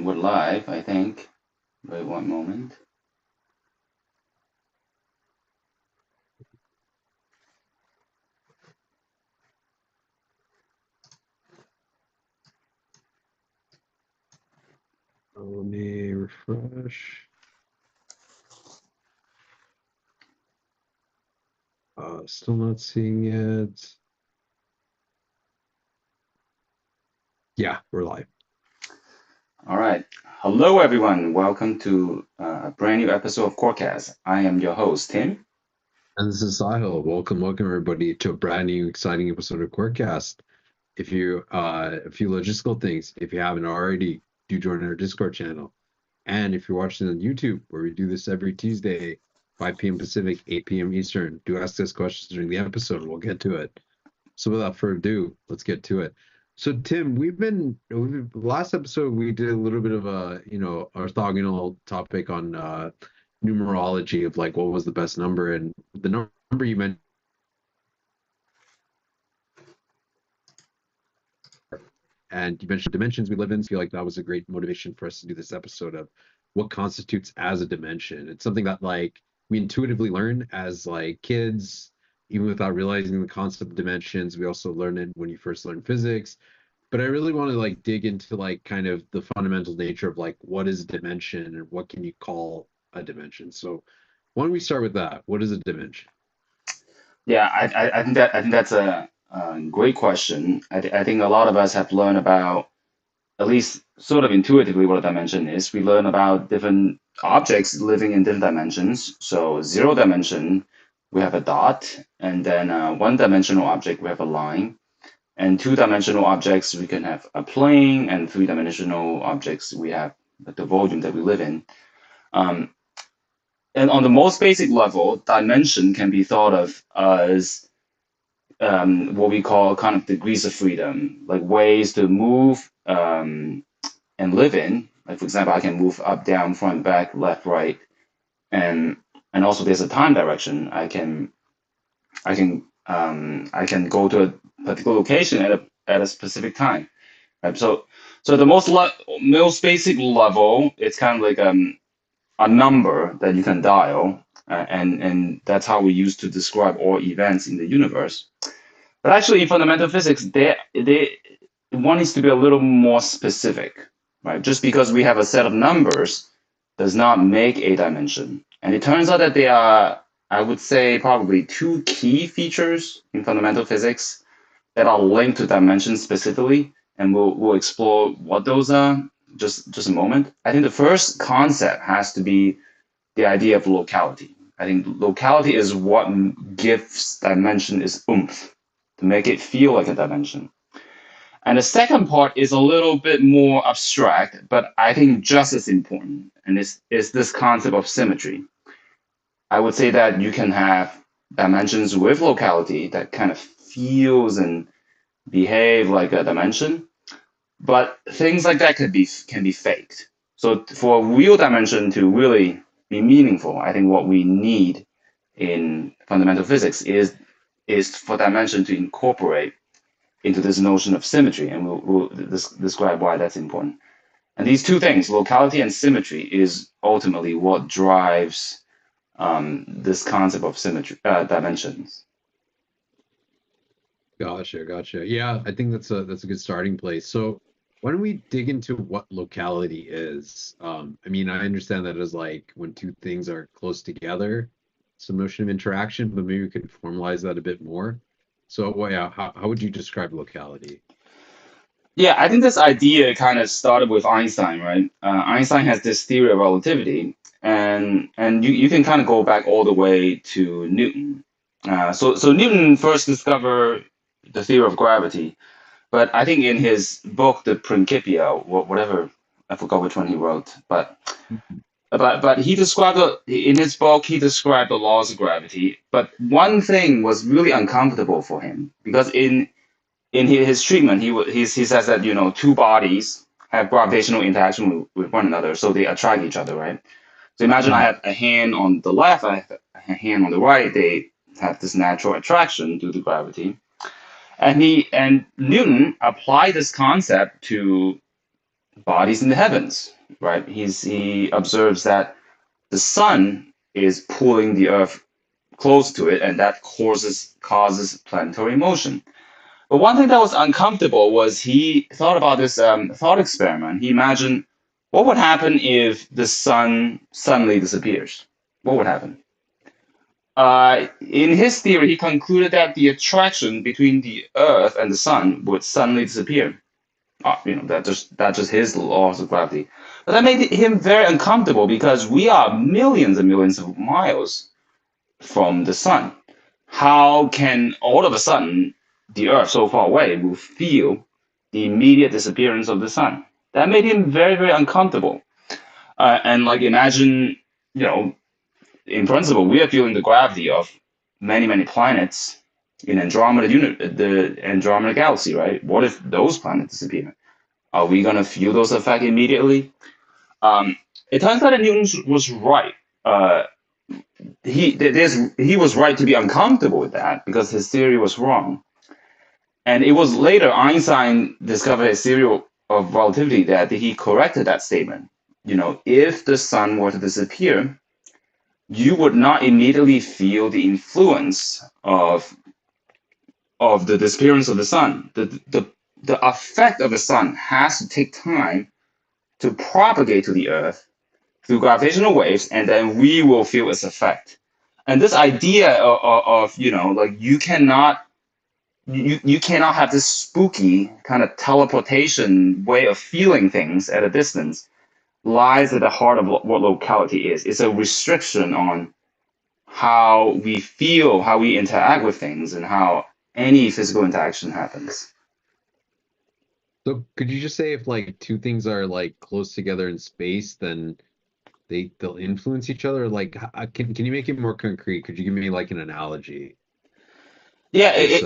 And we're live, I think. Wait one moment. Let me refresh. Still not seeing it. Yeah, we're live. All right. Hello, everyone. Welcome to a brand new episode of Corecast. I am your host, Tim. And this is Sahil. Welcome everybody to a brand new exciting episode of Corecast. If you a few logistical things, if you haven't already, do join our Discord channel. And if you're watching on YouTube, where we do this every Tuesday, 5 p.m. Pacific, 8 p.m. Eastern, do ask us questions during the episode. We'll get to it. So without further ado, let's get to it. So Tim, last episode we did a little bit of a orthogonal topic on numerology of like what was the best number, and the number you mentioned, and you mentioned dimensions we live in. So I feel like that was a great motivation for us to do this episode of what constitutes as a dimension. It's something that like we intuitively learn as like kids, even without realizing the concept of dimensions. We also learn it when you first learn physics. But I really want to like dig into like kind of the fundamental nature of like what is a dimension and what can you call a dimension. So why don't we start with that? What is a dimension? Yeah, I think that's a great question. I think a lot of us have learned about, at least sort of intuitively, what a dimension is. We learn about different objects living in different dimensions. So zero dimension, we have a dot, and then one-dimensional object, we have a line. And two-dimensional objects, we can have a plane, and three-dimensional objects, we have the volume that we live in. Um, and on the most basic level, dimension can be thought of as what we call kind of degrees of freedom, like ways to move and live in. Like for example, I can move up, down, front, back, left, right, and also there's a time direction. I can go to a particular location at a specific time. Right? So the most basic level, it's kind of like a number that you can dial, and that's how we use to describe all events in the universe. But actually, in fundamental physics, one needs to be a little more specific, right? Just because we have a set of numbers does not make a dimension. And it turns out that there are, I would say, probably two key features in fundamental physics that are linked to dimensions specifically, and we'll explore what those are just a moment. I think the first concept has to be the idea of locality. I think locality is what gives dimension its oomph to make it feel like a dimension. And the second part is a little bit more abstract, but I think just as important, and is this concept of symmetry. I would say that you can have dimensions with locality that kind of feels and behave like a dimension, but things like that can be faked. So for a real dimension to really be meaningful, I think what we need in fundamental physics is for dimension to incorporate into this notion of symmetry, and we'll describe why that's important. And these two things, locality and symmetry, is ultimately what drives this concept of symmetry dimensions. Gotcha. Yeah, I think that's a good starting place. So why don't we dig into what locality is? I mean, I understand that as like when two things are close together, some notion of interaction, but maybe we could formalize that a bit more. So, well, yeah, how would you describe locality? Yeah, I think this idea kind of started with Einstein, right? Einstein has this theory of relativity, and you can kind of go back all the way to Newton. So Newton first discovered the theory of gravity, but I think in his book, the Principia, whatever, I forgot which one he wrote, but he described in his book he described the laws of gravity. But one thing was really uncomfortable for him because in his treatment, he says that two bodies have gravitational interaction with one another, so they attract each other, right? So imagine I Mhm. have a hand on the left, I have a hand on the right. They have this natural attraction due to gravity, and Newton applied this concept to bodies in the heavens, right? He observes that the sun is pulling the Earth close to it, and that causes planetary motion. But one thing that was uncomfortable was he thought about this thought experiment. He imagined what would happen if the sun suddenly disappears. What would happen? In his theory, he concluded that the attraction between the Earth and the sun would suddenly disappear. That's just his laws of gravity. But that made him very uncomfortable because we are millions and millions of miles from the sun. How can all of a sudden the Earth so far away will feel the immediate disappearance of the sun? That made him very, very uncomfortable. And like imagine, you know, in principle, we are feeling the gravity of many, many planets in the Andromeda galaxy, right? What if those planets disappear? Are we gonna feel those effects immediately? Um, it turns out that Newton was right. Uh, he was right to be uncomfortable with that because his theory was wrong. And it was later Einstein discovered his theory of relativity that he corrected that statement. If the sun were to disappear, you would not immediately feel the influence of the disappearance of the sun. The effect of the sun has to take time to propagate to the Earth through gravitational waves, and then we will feel its effect. And this idea of like you cannot have this spooky kind of teleportation way of feeling things at a distance lies at the heart of what locality is. It's a restriction on how we feel, how we interact with things, and how any physical interaction happens. So could you just say if like two things are like close together in space, then they'll influence each other? Like, can you make it more concrete? Could you give me like an analogy? Yeah, Just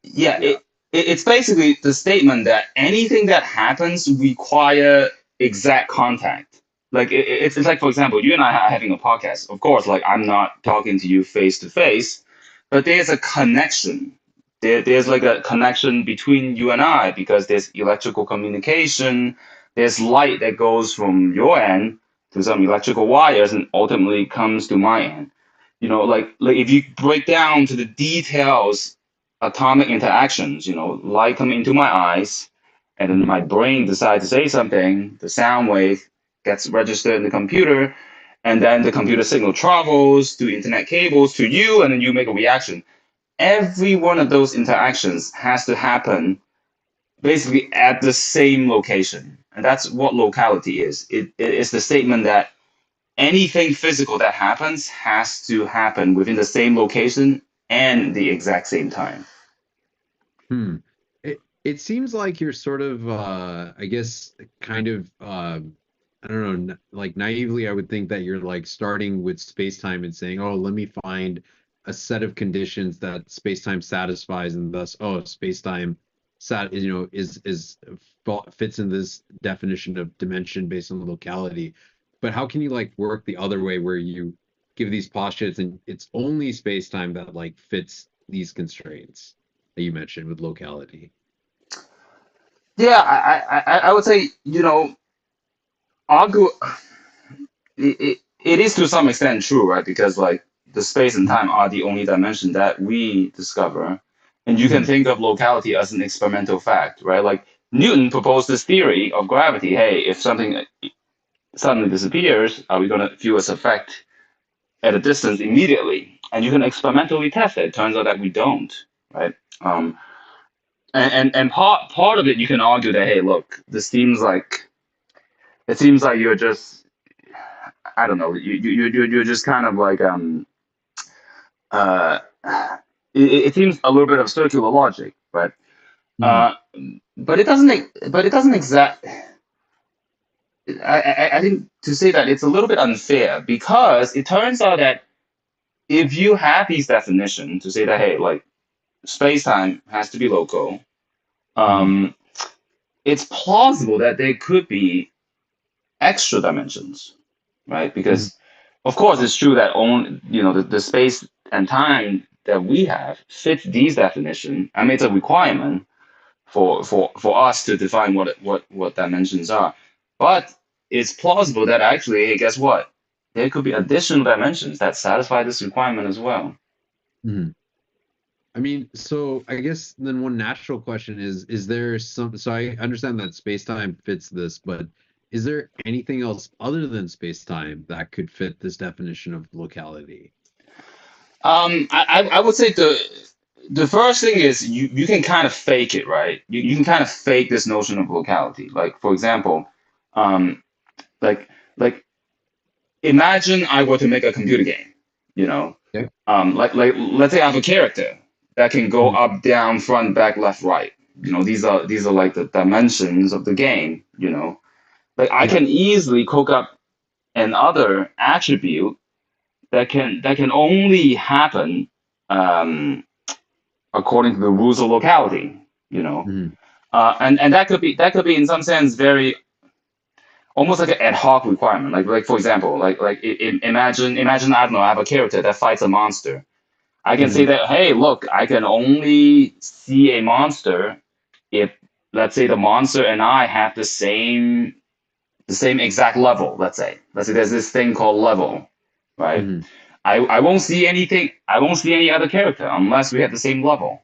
yeah, yeah. it's basically the statement that anything that happens require exact contact. Like it's like, for example, you and I are having a podcast. Of course, like I'm not talking to you face to face, but there's a connection. There's like a connection between you and I because there's electrical communication. There's light that goes from your end to some electrical wires and ultimately comes to my end. Like if you break down to the details, atomic interactions, light come into my eyes, and then my brain decides to say something, the sound wave gets registered in the computer, and then the computer signal travels through internet cables to you, and then you make a reaction. Every one of those interactions has to happen basically at the same location. And that's what locality is. It is the statement that anything physical that happens has to happen within the same location and the exact same time. Hmm. It seems like you're sort of I guess kind of I don't know, like naively I would think that you're like starting with space-time and saying, "Oh, let me find a set of conditions that space-time satisfies and thus space-time fits in this definition of dimension based on the locality." But how can you like work the other way where you give these postulates and it's only space-time that like fits these constraints that you mentioned with locality? Yeah, I would say, argue it is to some extent true, right? Because like the space and time are the only dimension that we discover. And you can Hmm. think of locality as an experimental fact, right? Like Newton proposed this theory of gravity. Hey, if something suddenly disappears, are we going to feel its effect at a distance immediately? And you can experimentally test it. It turns out that we don't, right? Um, and part of it, you can argue that, hey, look, it seems like you're just, I don't know, you're just kind of like uh it seems a little bit of circular logic, but Hmm. uh but it doesn't exact. I think to say that it's a little bit unfair because it turns out that if you have these definitions to say that, hey, like space time has to be local, Hmm. um it's plausible that there could be extra dimensions, right? Hmm. Because of course it's true that only the space and time that we have fits these definitions. I mean, it's a requirement, for us to define what dimensions are. But it's plausible that actually, hey, guess what? There could be additional dimensions that satisfy this requirement as well. Mhm. I mean, so I guess then one natural question is there some, so I understand that space-time fits this, but is there anything else other than space-time that could fit this definition of locality? I would say the first thing is you can kind of fake it, right? You can kind of fake this notion of locality. Like for example, um, like like imagine I were to make a computer game, you know, Okay. like let's say I have a character that can go Mhm. up, down, front, back, left, right. You know, these are like the dimensions of the game. You know, like I Yeah. can easily cook up another attribute that can only happen um, according to the rules of locality. You know, Mhm. and that could be in some sense very almost like an ad hoc requirement. Like for example, imagine I don't know I have a character that fights a monster. I can say Mhm. that hey look I can only see a monster if let's say the monster and I have the same exact level. Let's say there's this thing called level, right? Mhm. I won't see anything. I won't see any other character unless we have the same level,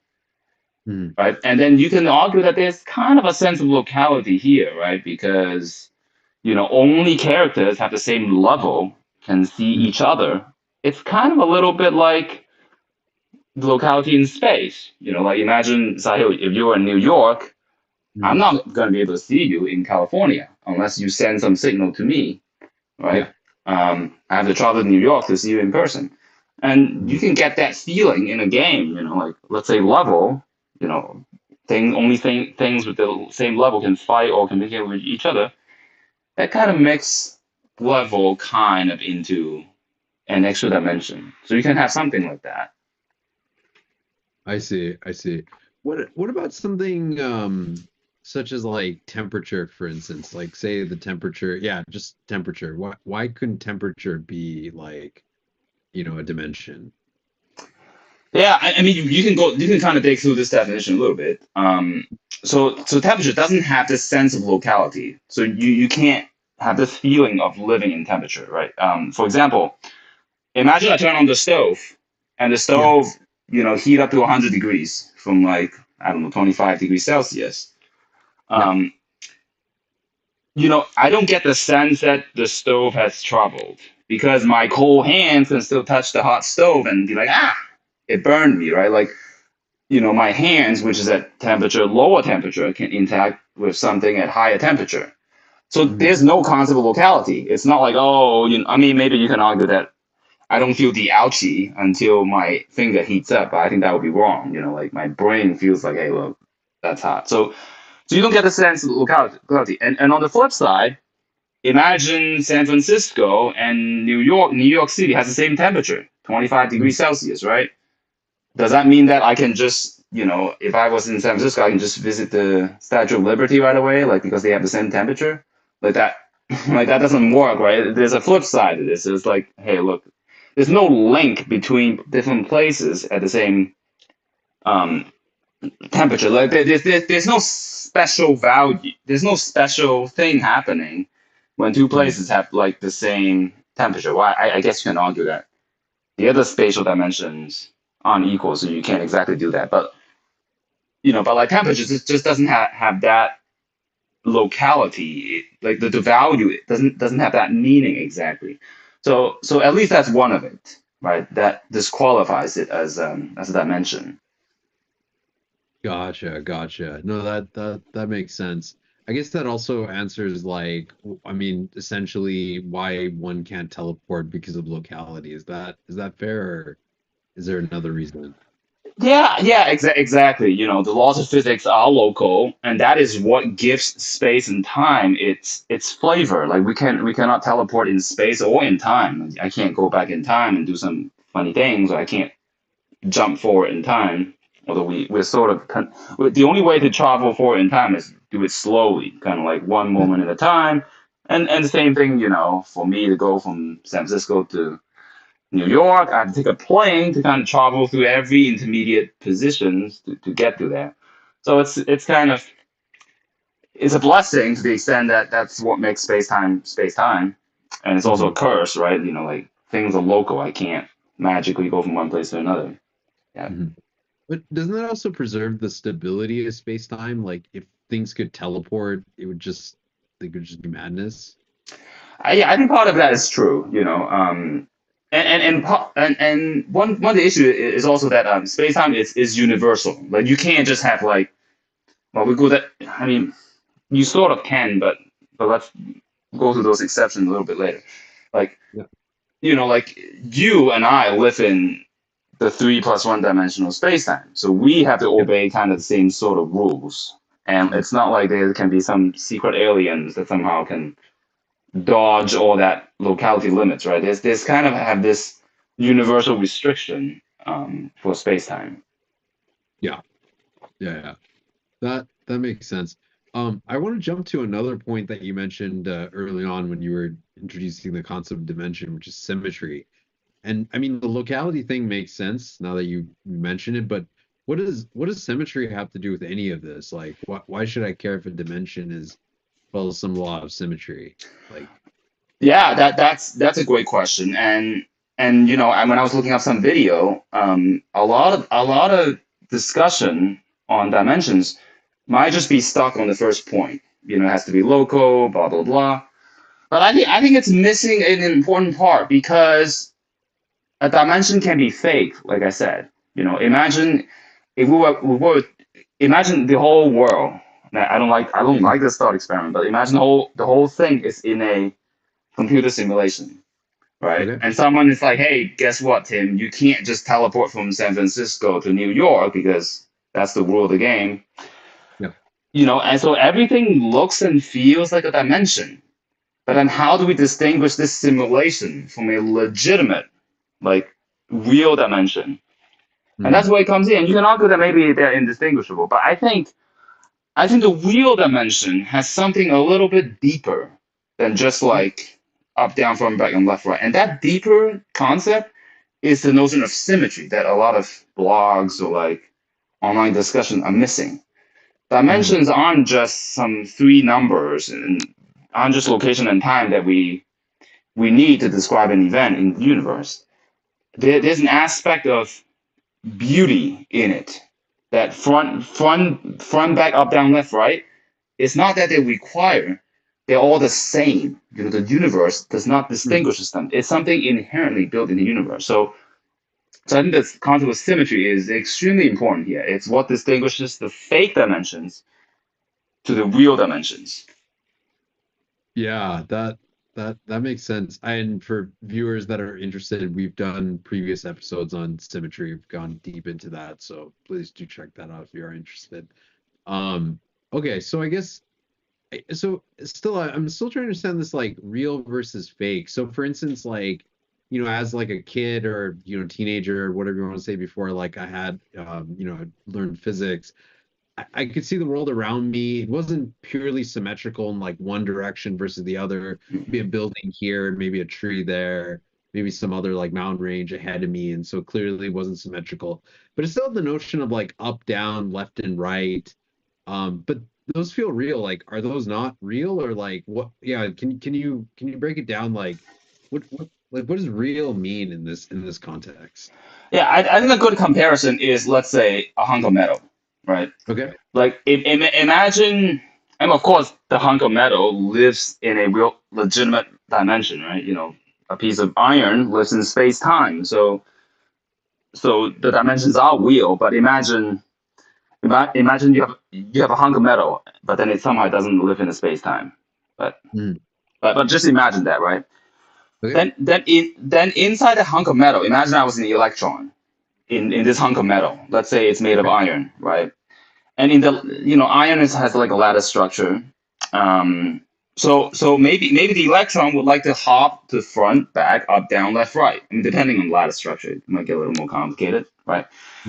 Mhm. right? And then you can argue that there's kind of a sense of locality here, right? Because only characters have the same level can see Mhm. each other. It's kind of a little bit like the locality in space. Like imagine, Sahil, if you're in New York, I'm Mhm. not going to be able to see you in California unless you send some signal to me, right? Yeah. I have to travel to New York to see you in person. And you Mhm. can get that feeling in a game, like let's say level, you know, things with the same level can fight or communicate with each other. That kind of makes level kind of into an extra dimension. So you can have something like that. I see. I see. What about something such as like temperature, for instance? Like say the temperature, yeah, just temperature. Why couldn't temperature be like, a dimension? Yeah, I mean, you can kind of dig through this definition a little bit. So temperature doesn't have this sense of locality. So you can't have this feeling of living in temperature, right? For example, imagine I turn on the stove, and the Yeah. stove, heat up to 100 degrees from like I don't know 25 degrees Celsius. Yeah. Um, I don't get the sense that the stove has traveled because my cold hands can still touch the hot stove and be like, it burned me, right? Like, my hands, which is at lower temperature, can interact with something at higher temperature. So Mhm. there's no concept of locality. It's not like, oh, I mean, maybe you can argue that I don't feel the ouchie until my finger heats up, but I think that would be wrong. Like my brain feels like, hey, look, that's hot. So you don't get the sense of locality. And on the flip side, imagine San Francisco and New York City has the same temperature, 25 degrees Mhm. Celsius, right? Does that mean that I can just, if I was in San Francisco, I can just visit the Statue of Liberty right away, like because they have the same temperature? Like that, like that doesn't work, right? There's a flip side to this. It's like, hey, look, there's no link between different places at the same um, temperature. Like there's no special value. There's no special thing happening when two Mhm. places have like the same temperature. Well, I guess you can argue that the other spatial dimensions aren't equal, so you can't exactly do that. But like temperature just doesn't have that locality. Like the value it doesn't have that meaning exactly. So at least that's one of it, right? That disqualifies it as a dimension. Gotcha, gotcha. No, that makes sense. I guess that also answers like, I mean, essentially why one can't teleport because of locality. Is that fair, or is there another reason? Yeah, exactly. The laws of physics are local, and that is what gives space and time its flavor. Like we cannot teleport in space or in time. I can't go back in time and do some funny things, or I can't jump forward in time. Although we're sort of the only way to travel forward in time is do it slowly, kind of like one moment at a time. And the same thing, for me to go from San Francisco to New York, I had to take a plane to kind of travel through every intermediate positions to get to there. So it's kind of it's a blessing to the extent that that's what makes space time, and it's also a Hmm. curse, right? Like things are local. I can't magically go from one place to another. Yeah. Hmm. But doesn't that also preserve the stability of space-time? Like if things could teleport, they could just be madness. Yeah, I think part of that is true, and one of the issue is also that space time is universal. Like you can't just have like, well, we go that. I mean, you sort of can, but let's go through those exceptions a little bit later. Like Yeah. like you and I live in the 3 plus 1 dimensional space time, so we have to Yeah. obey kind of the same sort of rules. And Mhm. it's not like there can be some secret aliens that somehow can dodge all that locality limits, right? There's kind of have this universal restriction for space time. Yeah. Yeah. Yeah. That makes sense. I want to jump to another point that you mentioned early on when you were introducing the concept of dimension, which is symmetry. And I mean, the locality thing makes sense now that you mention it, but what does symmetry have to do with any of this? Like, why should I care if a dimension is follows some law of symmetry? Like, Yeah, that's a great question. And when I was looking up some video, a lot of discussion on dimensions might just be stuck on the first point. It has to be local, blah blah blah. But I think it's missing an important part because a dimension can be fake, like I said. Imagine if imagine the whole world. Now, I don't like this thought experiment, but imagine the whole thing is in a computer simulation, right? okay. And someone is like, "Hey, guess what, Tim? You can't just teleport from San Francisco to New York because that's the rule of the game." Yeah. And so everything looks and feels like a dimension. But then how do we distinguish this simulation from a legitimate, like, real dimension? And that's Mhm. where it comes in. You can argue that maybe they're indistinguishable, but I think the real dimension has something a little bit deeper than just like up, down, front, back, and left, right. And that deeper concept is the notion of symmetry that a lot of blogs or like online discussion are missing. Mhm. Dimensions aren't just some three numbers and aren't just location and time that we need to describe an event in the universe. There's an aspect of beauty in it. That front, back, up, down, left, right. It's not that they require. They're all the same. The universe does not Mhm. distinguish them. It's something inherently built in the universe. So I think this concept of symmetry is extremely important here. It's what distinguishes the fake dimensions to the real dimensions. Yeah, that makes sense. And for viewers that are interested, we've done previous episodes on symmetry. We've gone deep into that, so please do check that out if you are interested. Um, okay, so I guess so still I'm still trying to understand this like real versus fake. So for instance, like, as like a kid or teenager or whatever you want to say before, like I had learned physics. I could see the world around me. It wasn't purely symmetrical in like one direction versus the other. Maybe a building here, maybe a tree there, maybe some other like mountain range ahead of me. And so clearly it wasn't symmetrical. But it's still the notion of like up, down, left, and right. But those feel real. Like, are those not real or like what? Yeah, can you break it down? Like, what does real mean in this context? Yeah, I think a good comparison is, let's say, a hunk of metal, right? Okay. Like, imagine, and of course, the hunk of metal lives in a real legitimate dimension, right? A piece of iron lives in space time, so the dimensions are real. But imagine you have a hunk of metal, but then it somehow doesn't live in a space time. But Mhm. but just imagine that, right? Okay. Then inside the hunk of metal, imagine I was an electron in this hunk of metal. Let's say it's made of Okay. iron, right? And in the iron has like a lattice structure. Um, so maybe the electron would like to hop to front, back, up, down, left, right. I mean, depending on the lattice structure, it might get a little more complicated, right?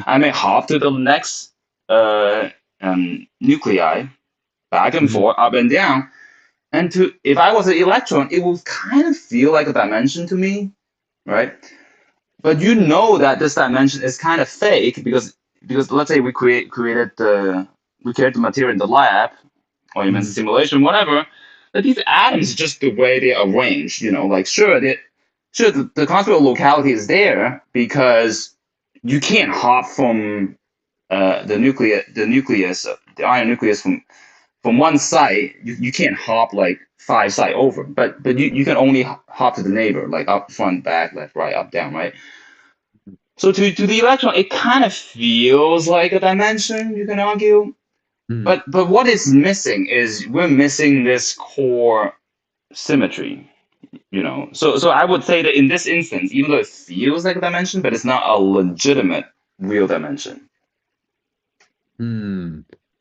I may hop to the next uh, nuclei, back and Mhm. forth, up and down. And if I was an electron, it would kind of feel like a dimension to me, right? But that this dimension is kind of fake because let's say we created we create the material in the lab or even Mhm. simulation, whatever, that these atoms, just the way they're arranged, like sure, sure the concept of locality is there because you can't hop from the ion nucleus from one site. You can't hop like five site over, but you can only hop to the neighbor, like up, front, back, left, right, up, down, right. So to the electron, it kind of feels like a dimension, you can argue. Mhm. But what is missing is we're missing this core symmetry. So I would say that in this instance, even though it feels like a dimension, but it's not a legitimate real dimension. Hmm.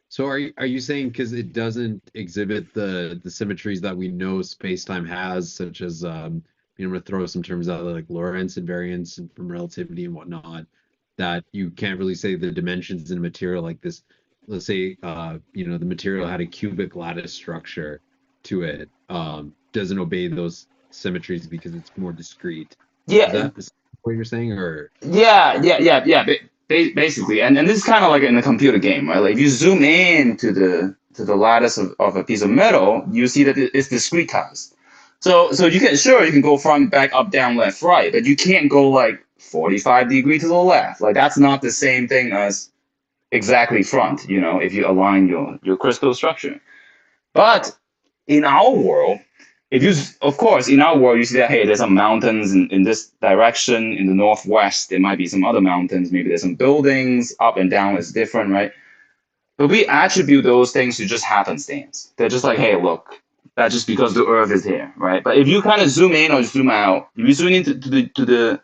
So are you saying because it doesn't exhibit the symmetries that we know space-time has, such as I'm gonna throw some terms out like Lorentz invariance and from relativity and whatnot, that you can't really say the dimensions in a material like this. Let's say the material had a cubic lattice structure to it, doesn't obey those symmetries because it's more discrete. Is Yeah, that what you're saying, or yeah. Basically, and this is kind of like in a computer game, right? Like if you zoom in to the lattice of a piece of metal, you see that it's discretized. So you can go front, back, up, down, left, right, but you can't go like 45 degree to the left. Like that's not the same thing as exactly front. If you align your crystal structure. But in our world, of course, in our world, you see that, hey, there's some mountains in this direction. In the northwest, there might be some other mountains. Maybe there's some buildings. Up and down is different, right? But we attribute those things to just happenstance. They're just like, hey, look, that's just because the Earth is here, right? But if you kind of zoom in or zoom out, if you zoom into to the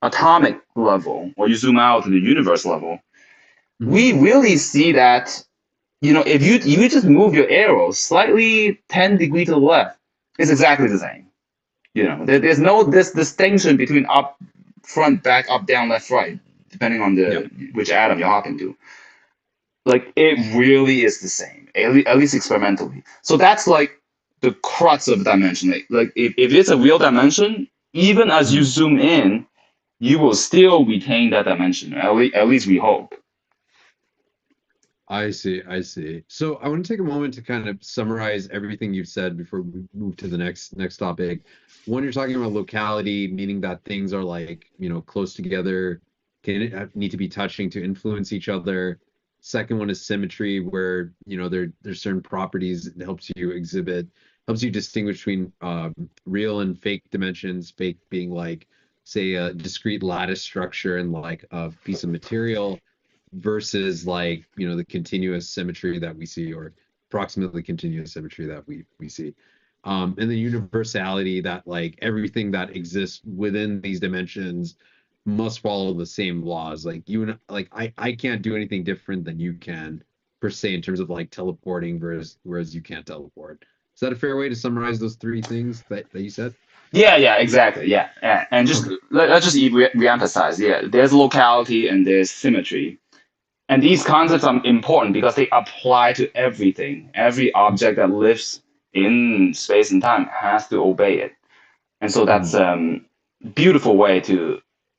atomic level, or you zoom out to the universe level, Mhm. we really see that if you just move your arrow slightly 10 degrees to the left, it's exactly the same. There's no this distinction between up, front, back, up, down, left, right, depending on Yeah. the which atom you're hopping to. Like it really is the same, at least experimentally. So that's like the crux of dimension. Like if it's a real dimension, even as you Mhm. zoom in, you will still retain that dimension. At least we hope. I see, I see. So I want to take a moment to kind of summarize everything you've said before we move to the next topic. One, you're talking about locality, meaning that things are like, close together, can need to be touching to influence each other. Second one is symmetry, where, there's certain properties it helps you distinguish between real and fake dimensions, fake being like, say, a discrete lattice structure and like a piece of material versus like the continuous symmetry that we see or approximately continuous symmetry that we see and the universality that like everything that exists within these dimensions must follow the same laws like you and like I can't do anything different than you can per se in terms of like teleporting whereas you can't teleport. Is that a fair way to summarize those three things that you said? Yeah, exactly. Yeah, and just Okay. let's just re-emphasize. Yeah, there's locality and there's symmetry, and these concepts are important because they apply to everything. Every object that lives in space and time has to obey it, and so that's Mhm. beautiful way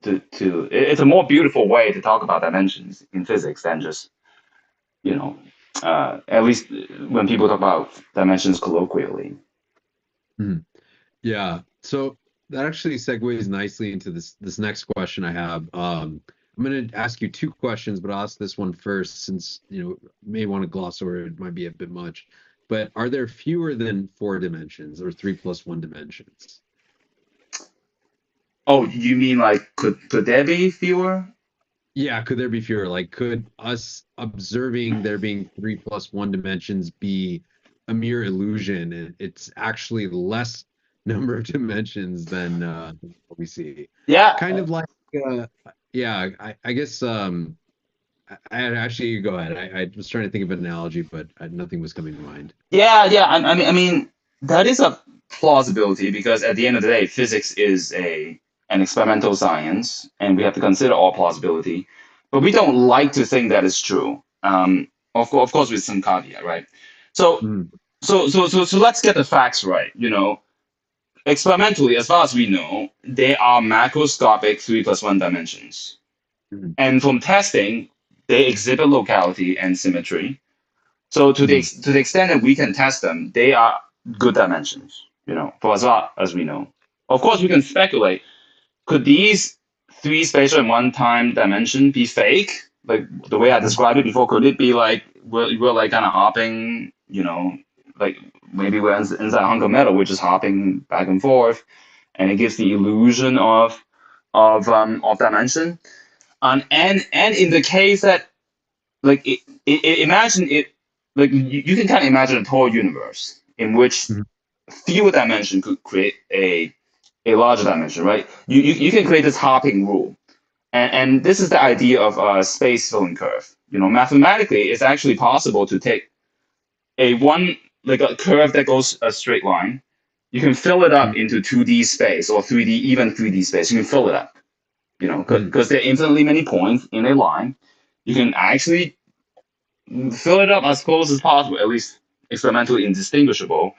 it's a more beautiful way to talk about dimensions in physics than just you know at least when people talk about dimensions colloquially. Mhm. Yeah. So that actually segues nicely into this next question I have. I'm going to ask you two questions, but I'll ask this one first since may want to gloss over it might be a bit much. But are there fewer than four dimensions or three plus one dimensions? Oh, you mean like could there be fewer? Yeah, could there be fewer? Like, could us observing there being three plus one dimensions be a mere illusion? And it's actually less number of dimensions than what we see. Yeah, Kind of like, uh, yeah, I guess, actually, you go ahead. I was trying to think of an analogy, but nothing was coming to mind. yeah. I mean, that is a plausibility because at the end of the day, physics is an experimental science, and we have to consider all plausibility. But we don't like to think that is true. Of course, with some caveat, right? So, Mm, so let's get the facts right. Experimentally, as far as we know, there are macroscopic three plus one dimensions, mm, and from testing, they exhibit locality and symmetry. So to Mm. to the extent that we can test them, they are good dimensions, for as far as we know. Of course, we can speculate. Could these three spatial and one time dimension be fake? Like the way I Mm. described it before, could it be like we're like kind of hopping, like maybe we're inside a hunk of metal, we're just hopping back and forth, and it gives the illusion of dimension. And in the case that like imagine it, like you can kind of imagine a whole universe in which Mm. fewer dimension could create a larger dimension, right? You can create this hopping rule. And this is the idea of a space filling curve. Mathematically, it's actually possible to take like a curve that goes a straight line. You can fill it up Mm. into 2D space or 3D, even 3D space. You can fill it up, Mm. because there are infinitely many points in a line. You can actually fill it up as close as possible, at least experimentally indistinguishable,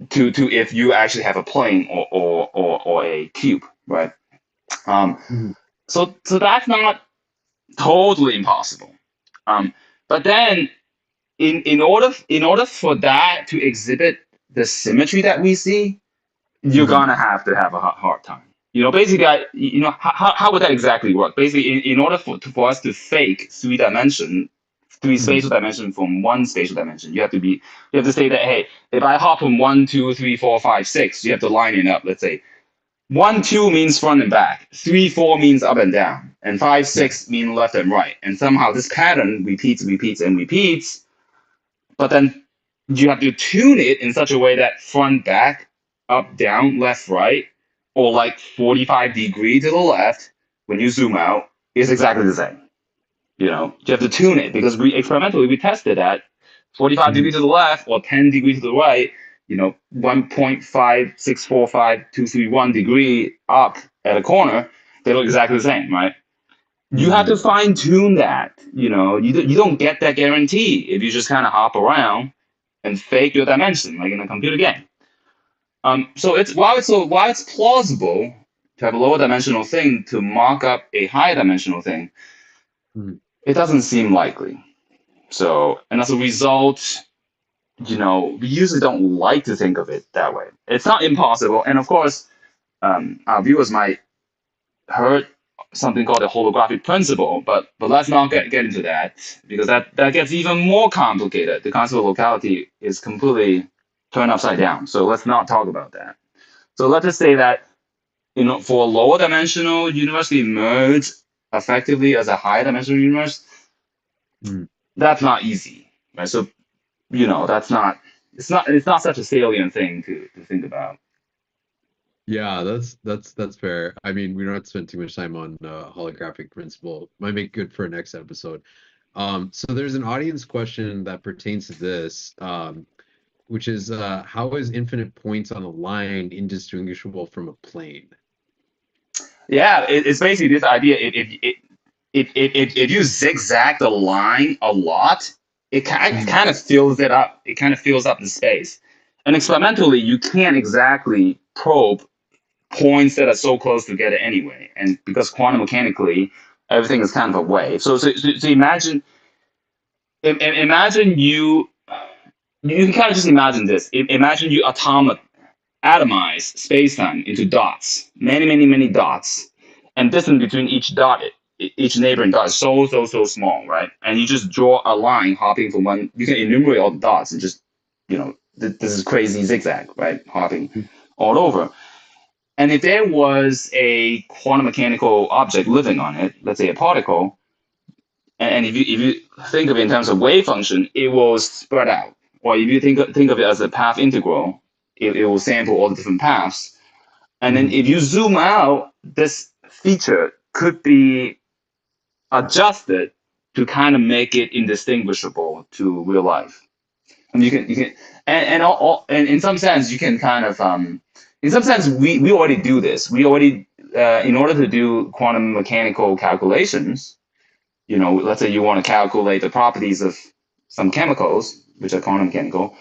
to if you actually have a plane or a cube, right? Um, Mm. so that's not totally impossible. Um, but then in order for that to exhibit the symmetry that we see, you're Mm. gonna have to have a hard time. Basically, how would that exactly work? Basically, in order for us to fake three Mm. spatial dimension from one spatial dimension, you have to say that, hey, if I hop from 1, 2, 3, 4, 5, 6, you have to line it up. Let's say 1, 2 means front and back, 3, 4 means up and down, and five, Yeah. six mean left and right. And somehow this pattern repeats, repeats, and repeats. But then you have to tune it in such a way that front, back, up, down, left, right, or like 45 degrees to the left when you zoom out is exactly the same. You have to tune it because we experimentally we tested at 45 Mm. degrees to the left or 10 degrees to the right, 1.5645231 degree up at a corner, they look exactly the same, right? You have to Mm. fine tune that. You don't get that guarantee if you just kind of hop around and fake your dimension like in a computer game. So while it's plausible to have a lower dimensional thing to mock up a higher dimensional thing, Mm. it doesn't seem likely. So, and as a result, we usually don't like to think of it that way. It's not impossible, and of course, our viewers might heard something called the holographic principle, but let's not get into that because that gets even more complicated. The concept of locality is completely turned upside down. So let's not talk about that. So let's just say that for a lower dimensional universe to emerge effectively as a higher dimensional universe, Mm. that's not easy, right? So that's not it's not such a salient thing to think about. Yeah, that's fair. I mean, we don't have to spend too much time on holographic principle. Might make good for a next episode. So there's an audience question that pertains to this, which is how is infinite points on a line indistinguishable from a plane? Yeah, it's basically this idea. If you zigzag the line a lot, it Mm. kind of fills it up. It kind of fills up the space. And experimentally, you can't exactly probe points that are so close together anyway. And because quantum mechanically, everything is kind of a wave. So imagine imagine you can kind of just imagine this. Imagine you atomize space-time into dots, many, many, many dots, and distance between each dot, each neighboring dot is so small, right? And you just draw a line hopping from one. You can enumerate all the dots and just, this is crazy zigzag, right? Hopping Mm. all over. And if there was a quantum mechanical object living on it, let's say a particle, and if you think of it in terms of wave function, it will spread out. Or if you think of it as a path integral, it will sample all the different paths. And then Mm. if you zoom out, this feature could be adjusted to kind of make it indistinguishable to real life. And you can and in some sense you can kind of in some sense we already do this. We already in order to do quantum mechanical calculations, let's say you want to calculate the properties of some chemicals, which are quantum mechanical,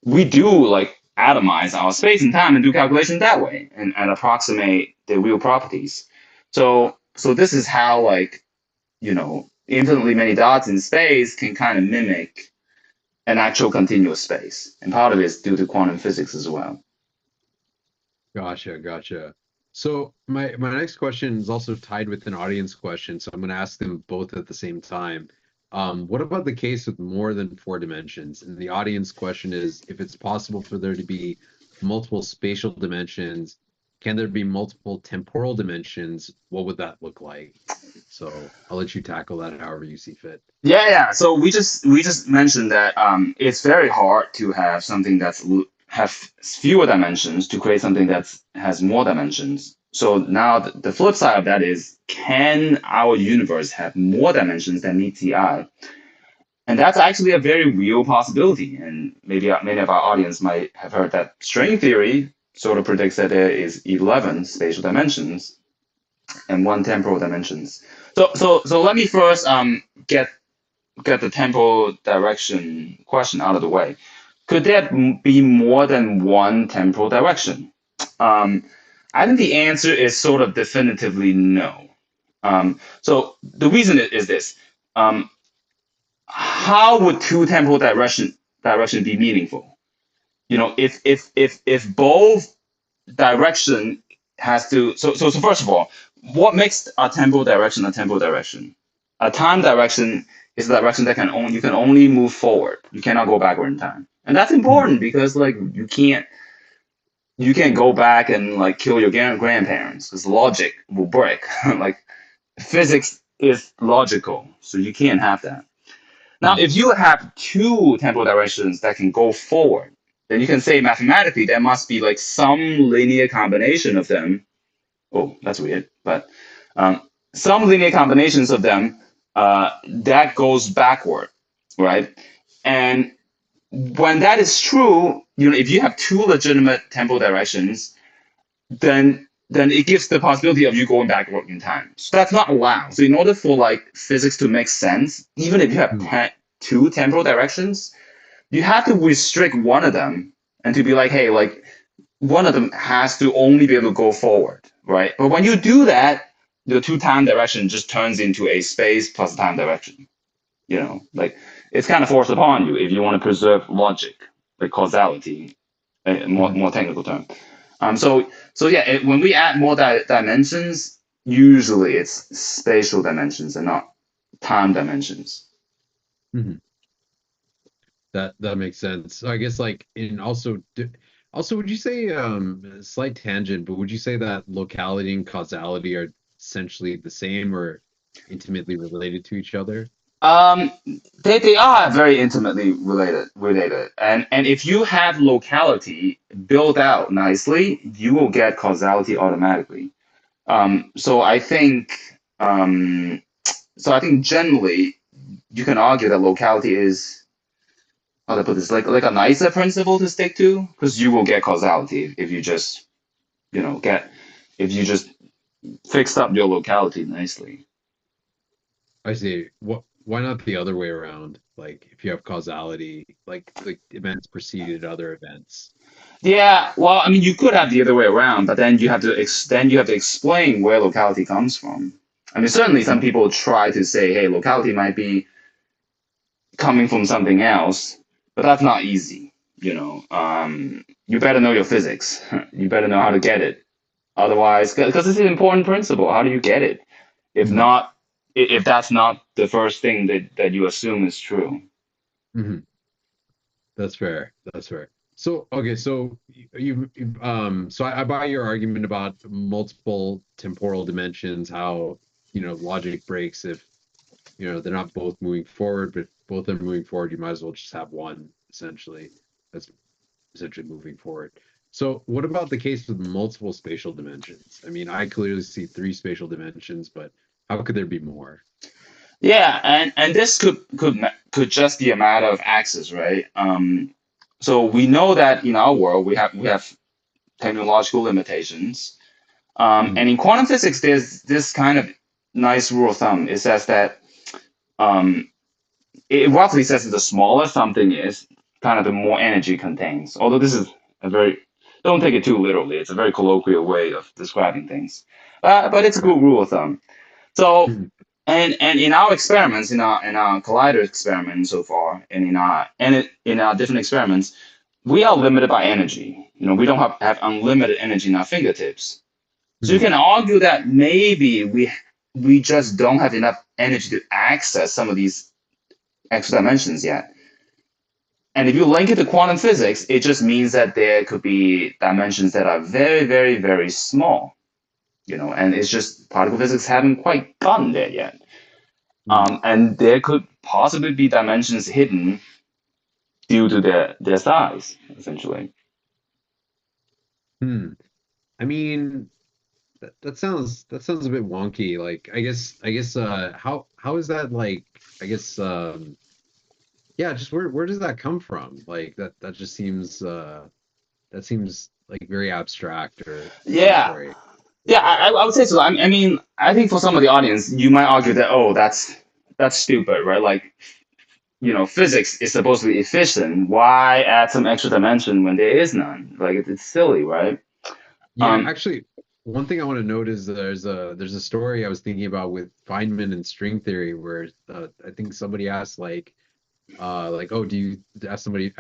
we do like atomize our space and time and do calculations that way and approximate the real properties. So this is how like infinitely many dots in space can kind of mimic an actual continuous space. And part of it is due to quantum physics as well. Gotcha, gotcha. So my next question is also tied with an audience question, so I'm going to ask them both at the same time. What about the case with more than four dimensions? And the audience question is, if it's possible for there to be multiple spatial dimensions, can there be multiple temporal dimensions? What would that look like? So I'll let you tackle that however you see fit. Yeah, yeah. So we just mentioned that it's very hard to have something have fewer dimensions to create something that has more dimensions. So now the flip side of that is, can our universe have more dimensions than meets the eye? And that's actually a very real possibility. And maybe many of our audience might have heard that string theory sort of predicts that there is 11 spatial dimensions and one temporal dimensions. So let me first get the temporal direction question out of the way. Could there be more than one temporal direction? Um, I think the answer is sort of definitively no. So the reason is this: um, how would two temporal direction be meaningful? If both direction has to so first of all, what makes a temporal direction a temporal direction? A time direction is a direction that you can only move forward. You cannot go backward in time. And that's important because like you can't go back and like kill your grandparents because logic will break. Like physics is logical, so you can't have that. Now, Mhm. if you have two temporal directions that can go forward, then you can say mathematically there must be like some linear combination of them. Oh, that's weird. But um, some linear combinations of them that goes backward, right? And when that is true, if you have two legitimate temporal directions, then it gives the possibility of you going backward in time. So that's not allowed. So in order for like physics to make sense, even if you have Mhm. two temporal directions, you have to restrict one of them and to be like, hey, like one of them has to only be able to go forward, right? But when you do that, the two time direction just turns into a space plus time direction. Like it's kind of forced upon you if you want to preserve logic, like causality, a more Mhm. technical term. So yeah, when we add more dimensions, usually it's spatial dimensions and not time dimensions. Mhm. That makes sense. So I guess like in also would you say a slight tangent, but would you say that locality and causality are essentially the same or intimately related to each other? Um, they are very intimately related, and if you have locality built out nicely, you will get causality automatically. So I think generally you can argue that locality is, how to put this, like a nicer principle to stick to because you will get causality if you just get if you just fixed up your locality nicely. I see. Why not the other way around? Like if you have causality, like events preceded other events. Yeah, well, I mean, you could have the other way around, but then you have to explain where locality comes from. I mean, certainly some people try to say, hey, locality might be coming from something else, but that's not easy. You better know your physics. You better know how to get it. Otherwise, because it's an important principle. How do you get it? If Mhm. not, if that's not the first thing that you assume is true. Mhm. That's fair. That's fair. So, okay, so so I buy your argument about multiple temporal dimensions, how, logic breaks if, they're not both moving forward, but both are moving forward, you might as well just have one, essentially. That's essentially moving forward. So, what about the case with multiple spatial dimensions? I mean, I clearly see three spatial dimensions, but how could there be more? Yeah, and this could just be a matter of access, right? So we know that in our world we have technological limitations. And Mhm. in quantum physics, there's this kind of nice rule of thumb. It says that um, it roughly says that the smaller something is, kind of the more energy it contains. Although this is a very don't take it too literally. It's a very colloquial way of describing things, but it's a good rule of thumb. So Mhm. And in our experiments, in our collider experiment so far, and in our different experiments, we are limited by energy. We don't have unlimited energy in our fingertips. So you Hmm. can argue that maybe we just don't have enough energy to access some of these extra dimensions yet. And if you link it to quantum physics, it just means that there could be dimensions that are very, very, very small. And it's just particle physics haven't quite gotten there yet. Hmm. And there could possibly be dimensions hidden due to their size, essentially. Hmm. I mean, that sounds a bit wonky. Like, I guess how is that like? I guess yeah, just where does that come from? Like that just seems that seems like very abstract or Yeah, arbitrary. yeah, I would say so. I mean, I think for some of the audience, you might argue that, oh, that's stupid, right? Like, physics is supposed to be efficient. Why add some extra dimension when there is none? Like, it's silly, right? Yeah, Um, actually, one thing I want to note is there's a story I was thinking about with Feynman and string theory where I think somebody asked like, oh, do you ask somebody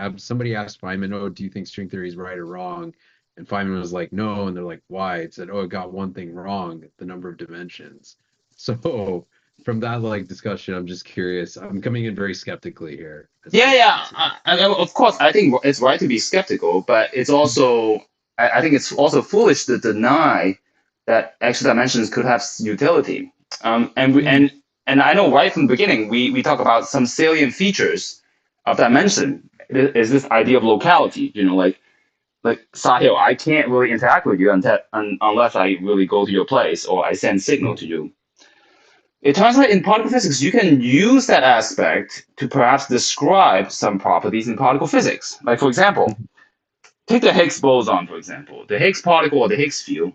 asked Feynman, oh, do you think string theory is right or wrong? And Feynman was like, no, and they're like, why? It said, oh, it got one thing wrong, the number of dimensions. So from that like discussion, I'm just curious. I'm coming in very skeptically here, yeah, as you yeah. can see. Of course, I think it's right to be skeptical, but it's also, I think it's also foolish to deny that extra dimensions could have utility. And we Hmm. and I know right from the beginning we talk about some salient features of dimension. Is this idea of locality? Like Sahil, I can't really interact with you unless I really go to your place or I send signal to you. It turns out in particle physics, you can use that aspect to perhaps describe some properties in particle physics. Like, for example, take the Higgs boson, for example. The Higgs particle or the Higgs field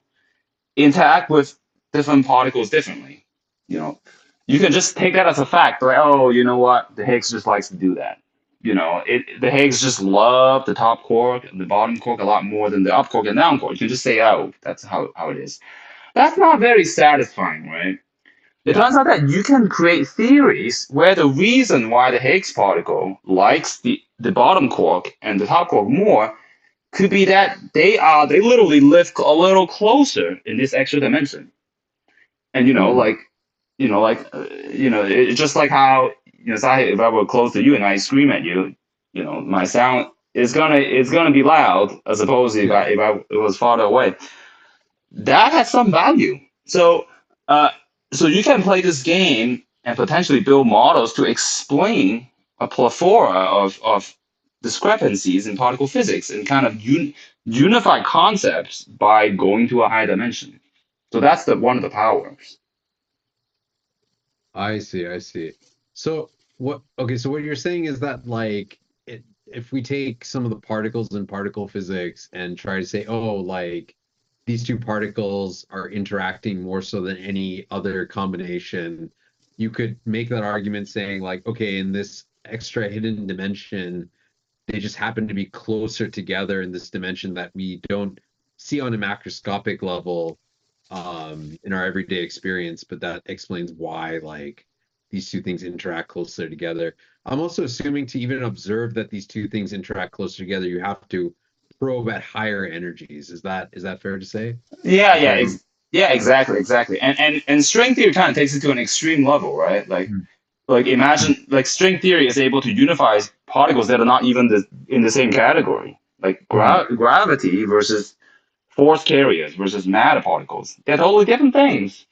interact with different particles differently. You know, you can just take that as a fact, like, oh, you know what? The Higgs just likes to do that. The Higgs just love the top quark and the bottom quark a lot more than the up quark and down quark. You can just say, oh, that's how it is. That's not very satisfying, right? It Yeah. turns out that you can create theories where the reason why the Higgs particle likes the bottom quark and the top quark more could be that they literally live a little closer in this extra dimension. And Hmm. it's just like how Sahi, if I were close to you and I scream at you, my sound is gonna be loud as opposed to if Yeah. it was farther away. That has some value. Uh, so you can play this game and potentially build models to explain a plethora of discrepancies in particle physics and kind of unify concepts by going to a high dimension. So that's the one of the powers. I see, I see. So so what you're saying is that like if we take some of the particles in particle physics and try to say, oh, like these two particles are interacting more so than any other combination, you could make that argument saying like, okay, in this extra hidden dimension, they just happen to be closer together in this dimension that we don't see on a macroscopic level in our everyday experience, but that explains why like these two things interact closer together. I'm also assuming to even observe that these two things interact closer together, you have to probe at higher energies. Is that fair to say? Yeah, Like yeah, very. yeah, exactly, exactly. And string theory kind of takes it to an extreme level, right? Mm, Like mm, imagine like string theory is able to unify particles that are not even in the same category. Like mm, gravity versus force carriers versus matter particles. They're totally different things.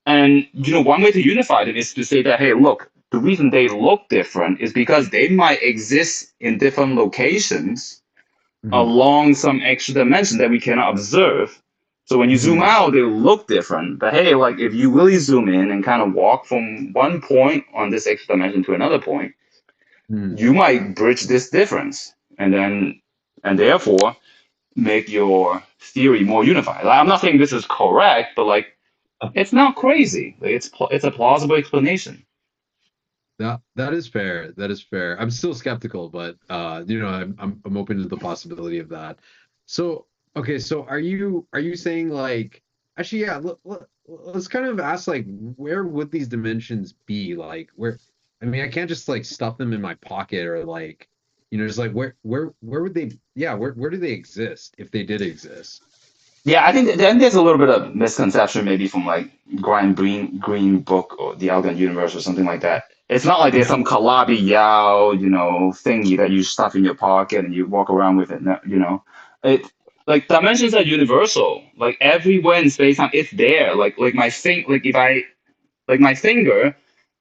And one way to unify them is to say that, hey, look, the reason they look different is because they might exist in different locations mm, along some extra dimension that we cannot observe. So when you zoom mm, out, they look different. But hey, like if you really zoom in and kind of walk from one point on this extra dimension to another point, mm. you might bridge this difference, and therefore make your theory more unified. Like, I'm not saying this is correct, but like it's not crazy. Like, it's a plausible explanation. That is fair. That is fair. I'm still skeptical, but I'm open to the possibility of that. So okay, so are you saying like actually yeah, let's kind of ask like where would these dimensions be? Like where I mean I can't just like stuff them in my pocket or like just like where would they yeah, where do they exist if they did exist? Yeah, I think then there's a little bit of misconception maybe from like Graham Green book or the Algon Universe or something like that. It's not like there's Okay. some Calabi Yao, thingy that you stuff in your pocket and you walk around with it. It like dimensions are universal. Like everywhere in space time, it's there. Like if I like my finger,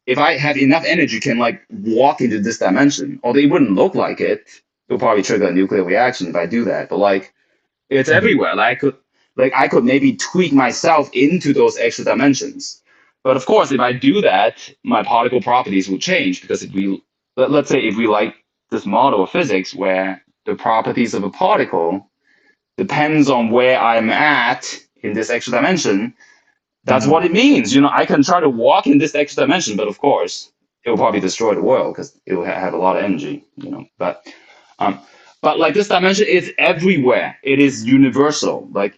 if I have enough energy, can like walk into this dimension. Although it wouldn't look like it, it'll probably trigger a nuclear reaction if I do that. But like it's Mhm. everywhere. I could maybe tweak myself into those extra dimensions. But of course, if I do that, my particle properties will change because if we let's say if we like this model of physics where the properties of a particle depends on where I'm at in this extra dimension, that's Mhm. what it means. I can try to walk in this extra dimension, but of course, it will probably destroy the world because it will have a lot of energy. Um, but like this dimension is everywhere. It is universal. Like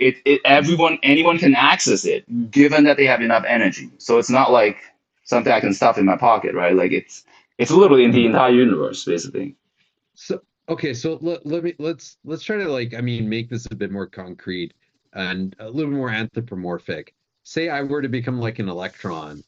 anyone can access it, given that they have enough energy. So it's not like something I can stuff in my pocket, right? Like it's literally in the Mhm. entire universe, basically. So okay, so let's try to like I mean make this a bit more concrete and a little more anthropomorphic. Say I were to become like an electron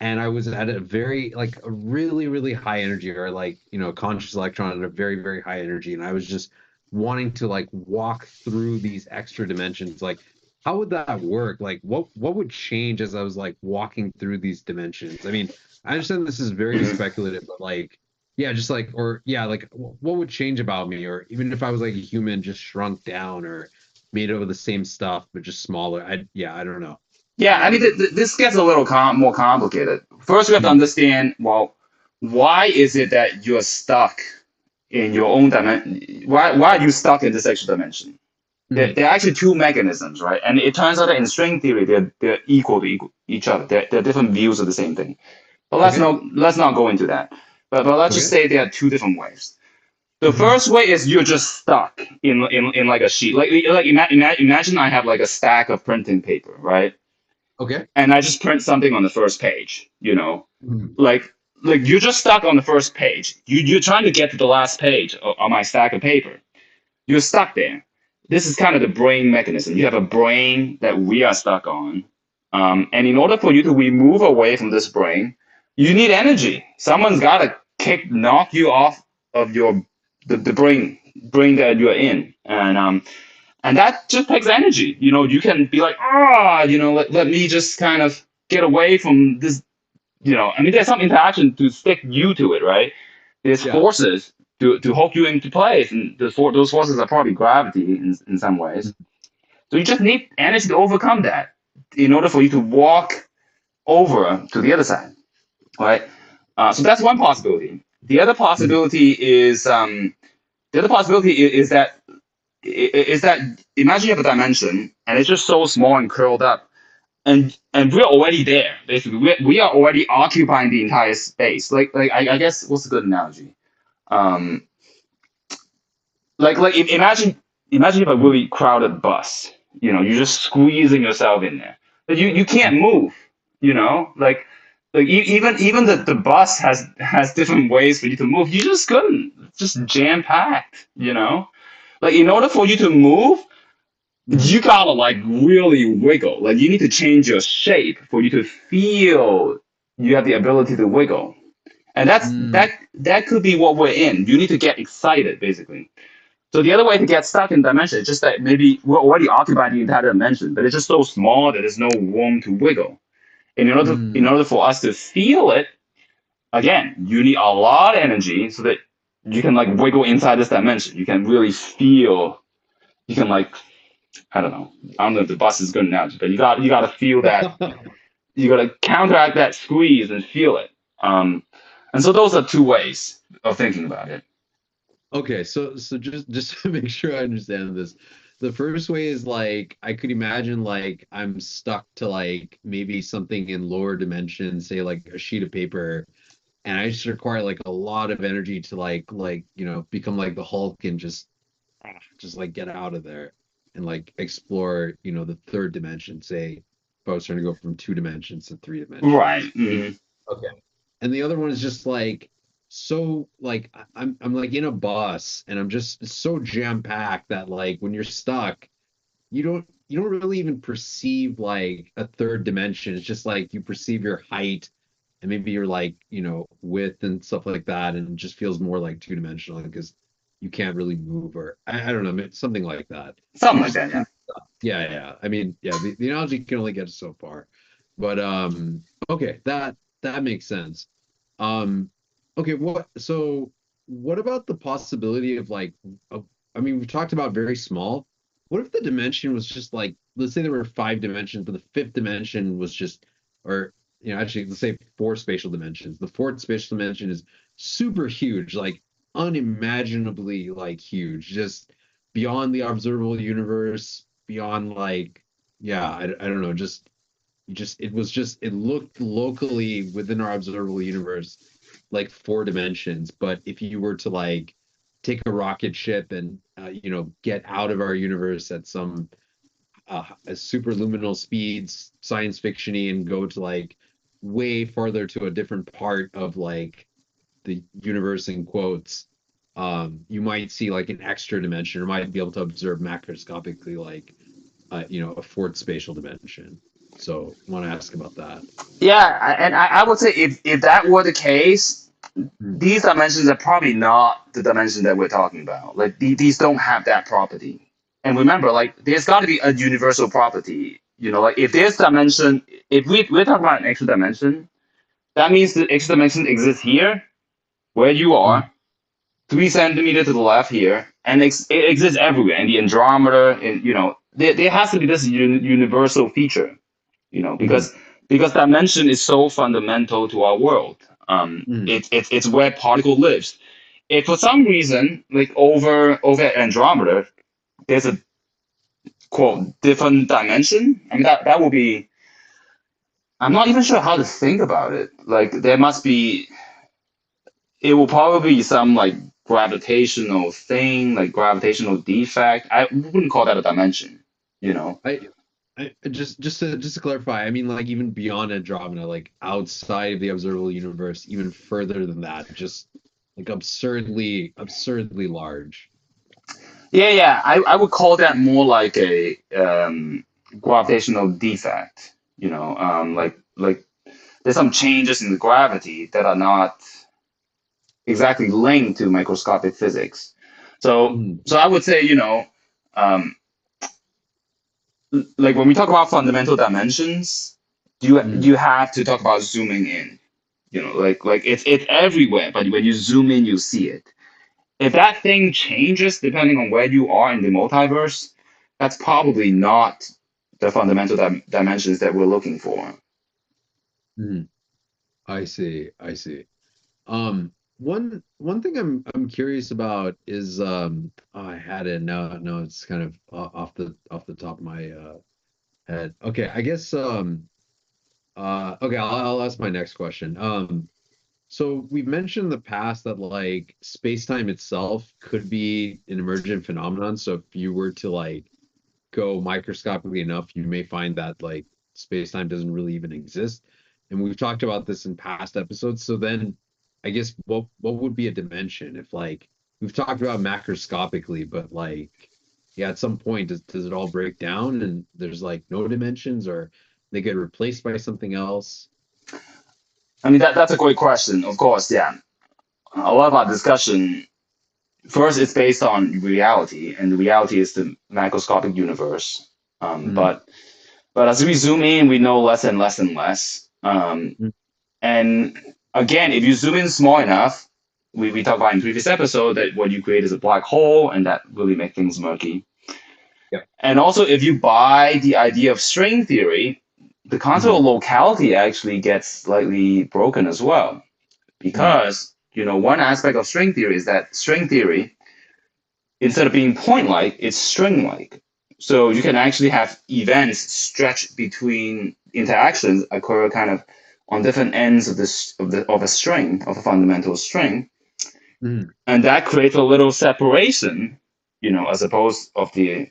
and I was at a very like a really really high energy or like a conscious electron at a very very high energy and I was just wanting to like walk through these extra dimensions like how would that work like what would change as I was like walking through these dimensions I mean I understand this is very Mhm. speculative but like yeah just like or yeah like what would change about me or even if I was like a human just shrunk down or made out of the same stuff but just smaller I don't know Yeah, I mean, um this gets a little more complicated. First, we have to hmm, understand, well, why is it that you're stuck in your own dimension? Why are you stuck in this extra dimension? hmm, There are actually two mechanisms, right? And it turns out that in string theory, they're equal to each other. They're different views of the same thing. But okay let's not go into that. But let's just okay say there are two different ways. The hmm, first way is you're just stuck in like a sheet. Imagine I have like a stack of printing paper, right? okay And I just print something on the first page, hmm. like you're just stuck on the first page. You're trying to get to the last page on my stack of paper. You're stuck there. This is kind of the brain mechanism. You have a brain that we are stuck on, and in order for you to remove away from this brain, you need energy. Someone's got to knock you off of the brain that you're in, and that just takes energy. You can be like, let me just kind of get away from this. I mean, there's some interaction to stick you to it, right? There's Yeah. forces to hold you into place, and those forces are probably gravity in some ways. So you just need energy to overcome that in order for you to walk over to the other side, right? So that's one possibility. Mhm. The other possibility is that imagine you have a dimension and it's just so small and curled up, and we're already there. Basically, we are already occupying the entire space. I guess what's a good analogy? Um, imagine if a Mhm. really crowded bus. You're just squeezing yourself in there, but you can't move. You know, even the bus has different ways for you to move. You just couldn't. It's just jam packed. Like in order for you to move, Mhm. you gotta like really wiggle. Like you need to change your shape for you to feel you have the ability to wiggle. And Mm. that could be what we're in. You need to get excited, basically. So the other way to get stuck in dimension is just that maybe we're already occupied the entire dimension, but it's just so small that there's no room to wiggle. And in Mm. order for us to feel it, again, you need a lot of energy so that you can like wiggle inside this dimension. You can really feel. You can like I don't know. I don't know if the bus is good analogy, but you got to feel that. You got to counteract that squeeze and feel it. Um, and so those are two ways of thinking about it. Okay, so just to make sure I understand this, the first way is like I could imagine like I'm stuck to like maybe something in lower dimensions, say like a sheet of paper, and I just require like a lot of energy to become like the Hulk and just like get out of there and like explore the third dimension, say. I was trying to go from two dimensions to three Right. dimensions. Mhm. Okay. And the other one is just like so like I'm like in a bus and I'm just so jam packed that like when you're stuck, you don't really even perceive like a third dimension. It's just like you perceive your height and maybe your like, width and stuff like that, and it just feels more like two dimensional because you can't really move or I don't know, something like that. Something You're like just that, yeah. yeah, yeah. I mean, yeah, the analogy can only get so far. But okay, that makes sense. Um okay, what about the possibility of like I mean, we talked about very small. What if the dimension was just like, let's say there were five dimensions, but the fifth dimension was just, or actually, let's say four spatial dimensions. The fourth spatial dimension is super huge, like unimaginably like huge, just beyond the observable universe, beyond like, yeah, I don't know, just it looked locally within our observable universe like four dimensions. But if you were to like take a rocket ship and get out of our universe at some superluminal speeds, science fictiony, and go to like way farther to a different part of like the universe in quotes, you might see like an extra dimension or might be able to observe macroscopically like a fourth spatial dimension. So I want to ask about that. Yeah, and I would say if that were the case, Hmm. these dimensions are probably not the dimension that we're talking about. Like these don't have that property. And remember, like there's got to be a universal property. Like if there's dimension, if we're talking about an extra dimension, that means the extra dimension exists here, where you Hmm. are, 3 centimeters to the left here, and it exists everywhere in the Andromeda. And there has to be this universal feature. Hmm. Because dimension is so fundamental to our world. Hmm. It's where particle lives. If for some reason, like over at Andromeda, there's a quote different dimension, I mean that would be. I'm not even sure how to think about it. Like there must be. It will probably be some like gravitational thing, like gravitational defect. I wouldn't call that a dimension. You know. I, just to clarify, I mean like even beyond Andromeda, like outside of the observable universe, even further than that, just like absurdly large. Yeah, yeah. I would call that more like a gravitational defect. Like there's some changes in the gravity that are not exactly linked to microscopic physics. So Hmm. so I would say, um, like when we talk about fundamental dimensions, Hmm. you have to talk about zooming in. Like it's everywhere, but when you zoom in, you see it. If that thing changes depending on where you are in the multiverse, that's probably not the fundamental dimensions that we're looking for. Hmm. I see. I see. One thing I'm curious about is oh, I had it now. No, it's kind of off the top of my head. Okay, I guess okay, I'll ask my next question. So we've mentioned in the past that like space-time itself could be an emergent phenomenon. So if you were to like go microscopically enough, you may find that like space-time doesn't really even exist. And we've talked about this in past episodes. So then I guess what would be a dimension if like we've talked about macroscopically, but like yeah, at some point does it all break down and there's like no dimensions or they get replaced by something else? I mean, that's a great question. Of course, yeah. A lot of our discussion first it's based on reality, and the reality is the macroscopic universe. Um, Mm, but but as we zoom in, we know less and less and less. mm, And again, if you zoom in small enough, we talked about in previous episode that what you create is a black hole, and that really makes things murky. yeah. And also, if you buy the idea of string theory, the concept Mm, of locality actually gets slightly broken as well. mm, Because, one aspect of string theory is that string theory, instead of being point-like, it's string-like. So you can actually have events stretched between interactions occur kind of on different ends of a string, of a fundamental string, mm, and that creates a little separation, as opposed of the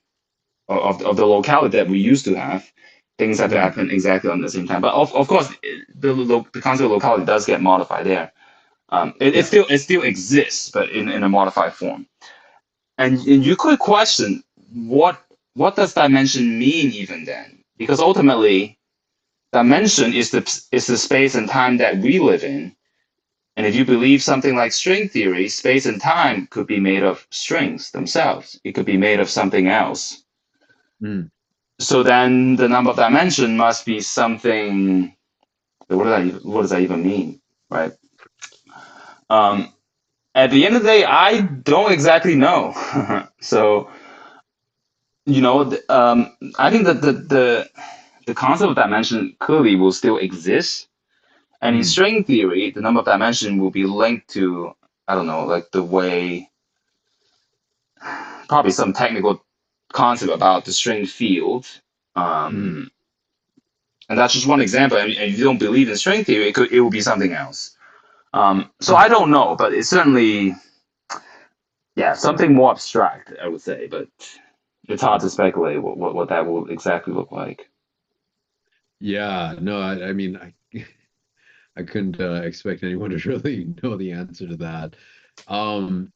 locality that we used to have. things have to Mm. happen exactly on the same time. But of course, the concept of locality does get modified there. Yeah. It still exists, but in a modified form. And you could question what what does dimension mean even then? Because ultimately, dimension is the space and time that we live in. And if you believe something like string theory, space and time could be made of strings themselves. It could be made of something else. Mm. So then the number of dimension must be something. What does that even mean, right? Um, at the end of the day, I don't exactly know. So I think that the concept of dimension clearly will still exist. And in Mm. string theory, the number of dimension will be linked to, I don't know, like the way, probably some technical concept about the string field. Mm. Um, and that's just one example. And if you don't believe in string theory, it will be something else. So I don't know, but it's certainly, yeah, something more abstract, I would say. But it's hard to speculate what that will exactly look like. Yeah, no, I mean, I couldn't expect anyone to really know the answer to that.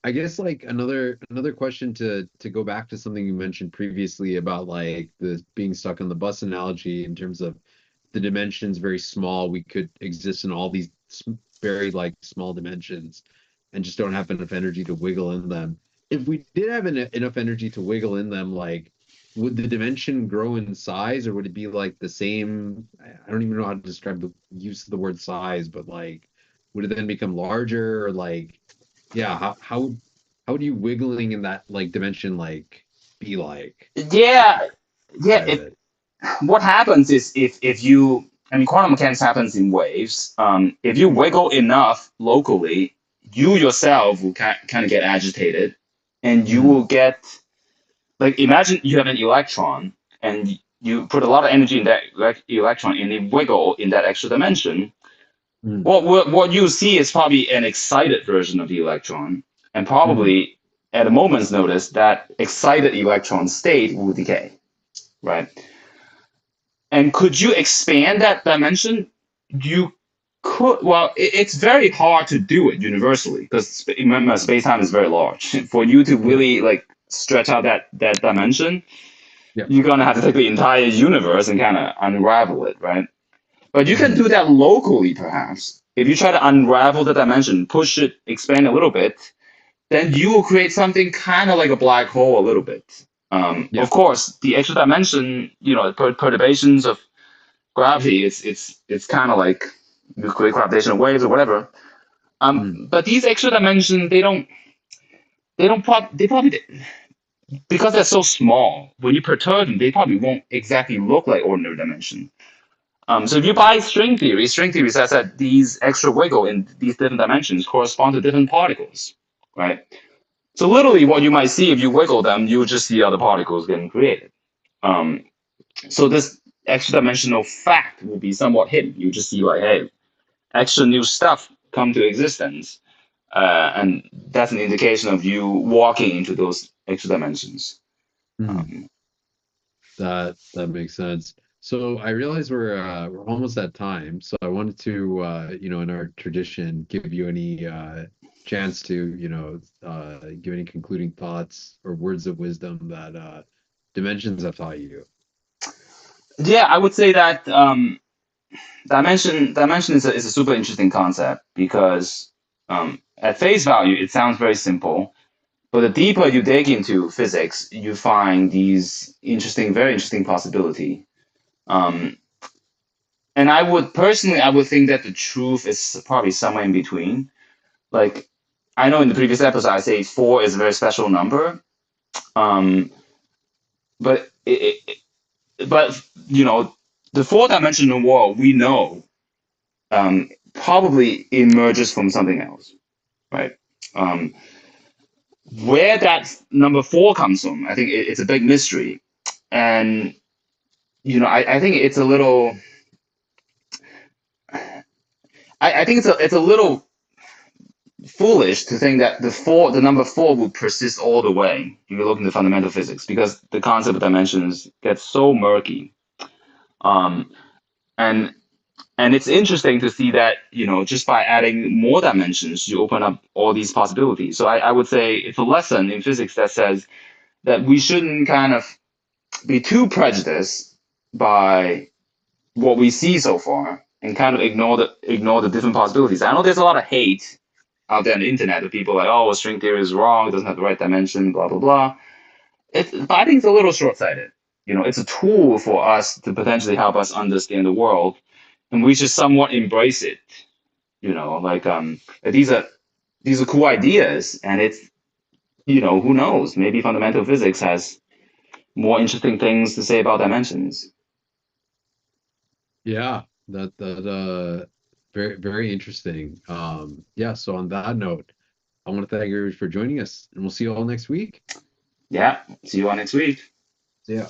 I guess like another question to go back to something you mentioned previously about like the being stuck on the bus analogy in terms of the dimensions very small. We could exist in all these very like small dimensions and just don't have enough energy to wiggle in them. If we did have enough energy to wiggle in them, like would the dimension grow in size or would it be like the same? I don't even know how to describe the use of the word size, but like would it then become larger or like yeah, how do you wiggling in that like dimension like be like? Yeah, yeah. Describe it. What happens is if you, I mean, quantum mechanics happens in waves. If you wiggle enough locally, you yourself will kind of get agitated, and you Mm, will get, like, imagine you have an electron and you put a lot of energy in that electron and it wiggle in that extra dimension. mm, What you see is probably an excited version of the electron, and mm, probably at a moment's notice, that excited electron state will decay, right? And could you expand that dimension? You could. Well, it's very hard to do it universally because remember, space time is very large. For you to yeah, really like stretch out that dimension, yeah, you're gonna have to take the entire universe and kind of unravel it, right? But you can mm, do that locally, perhaps. If you try to unravel the dimension, push it, expand a little bit, then you will create something kind of like a black hole a little bit. yeah, Of course, the extra dimension, perturbations of gravity, it's kind of like you create gravitational waves or whatever. mm, But these extra dimensions, they probably, because they're so small, when you perturb them, they probably won't exactly look like ordinary dimension. So if you buy string theory says that these extra wiggle in these different dimensions correspond to different particles, right? So literally, what you might see if you wiggle them, you just see other particles getting created. Um, so this extra dimensional fact will be somewhat hidden. You just see like, hey, extra new stuff come to existence, and that's an indication of you walking into those extra dimensions. mm. Um, That makes sense. So I realize we're almost at time. So I wanted to in our tradition, give you any chance to, give any concluding thoughts or words of wisdom that dimensions have taught you. yeah, I would say that dimension is a super interesting concept because at face value it sounds very simple, but the deeper you dig into physics, you find these very interesting possibility. Um, and I would think that the truth is probably somewhere in between. Like I know in the previous episode I say four is a very special number, um, but but the four-dimensional world we know probably emerges from something else, right? Um, where that number four comes from, I think it's a big mystery, and I think it's a little. I think it's a little foolish to think that the number four will persist all the way if you look into fundamental physics, because the concept of dimensions gets so murky. Um, and and it's interesting to see that, just by adding more dimensions, you open up all these possibilities. So I would say it's a lesson in physics that says that we shouldn't kind of be too prejudiced by what we see so far and kind of ignore the different possibilities. I know there's a lot of hate out there on the internet of people like, oh, string theory is wrong, it doesn't have the right dimension, blah blah blah. But I think it's a little short-sighted. It's a tool for us to potentially help us understand the world, and we should somewhat embrace it. Like these are cool ideas, and it's who knows? Maybe fundamental physics has more interesting things to say about dimensions. Yeah, very very interesting. Yeah, so on that note, I want to thank you for joining us, and we'll see you all next week. Yeah, see you all next week. See ya.